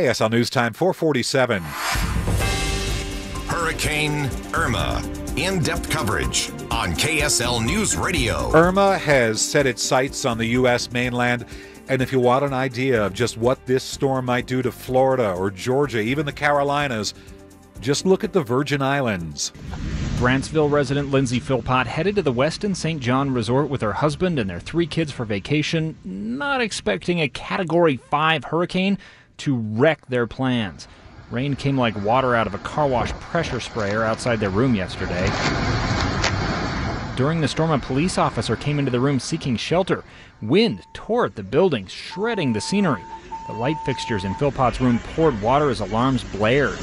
KSL News Time 447. Hurricane Irma. In-depth coverage on KSL News Radio. Irma has set its sights on the U.S. mainland, and if you want an idea of just what this storm might do to Florida or Georgia, even the Carolinas, just look at the Virgin Islands. Grantsville resident Lindsay Philpot headed to the Westin St resort with her husband and their 3 kids for vacation, not expecting a Category 5 hurricane to wreck their plans. Rain came like water out of a car wash pressure sprayer outside their room yesterday. During the storm, a police officer came into the room seeking shelter. Wind tore at the building, shredding the scenery. The light fixtures in Philpot's room poured water as alarms blared.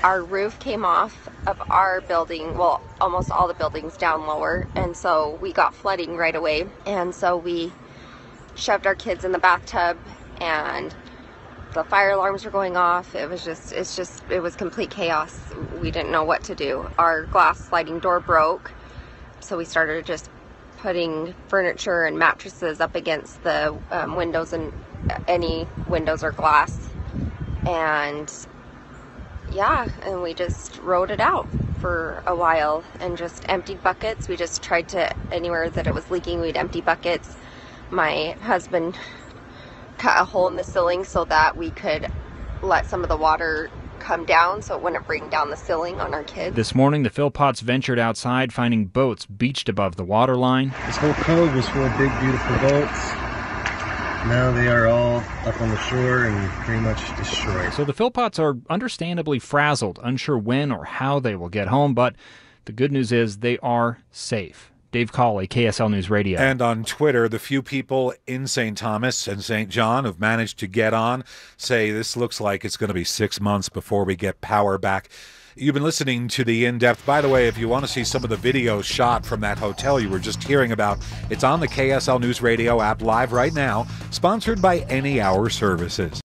Our roof came off of our building, well, almost all the buildings down lower, and so we got flooding right away. And so we shoved our kids in the bathtub, and the fire alarms were going off. It was complete chaos. We didn't know what to do. Our glass sliding door broke, so we started just putting furniture and mattresses up against the windows and any windows or glass. And we just rode it out for a while and just emptied buckets. We just tried to, anywhere that it was leaking, we'd empty buckets. My husband cut a hole in the ceiling so that we could let some of the water come down so it wouldn't bring down the ceiling on our kids. This morning, the Philpots ventured outside, finding boats beached above the waterline. This whole cove was full of big, beautiful boats. Now they are all up on the shore and pretty much destroyed. So the Philpots are understandably frazzled, unsure when or how they will get home, but the good news is they are safe. Dave Cawley, KSL News Radio. And on Twitter, the few people in St. Thomas and St. John who've managed to get on say this looks like it's going to be 6 months before we get power back. You've been listening to the In-Depth. By the way, if you want to see some of the video shot from that hotel you were just hearing about, it's on the KSL News Radio app live right now, sponsored by Any Hour Services.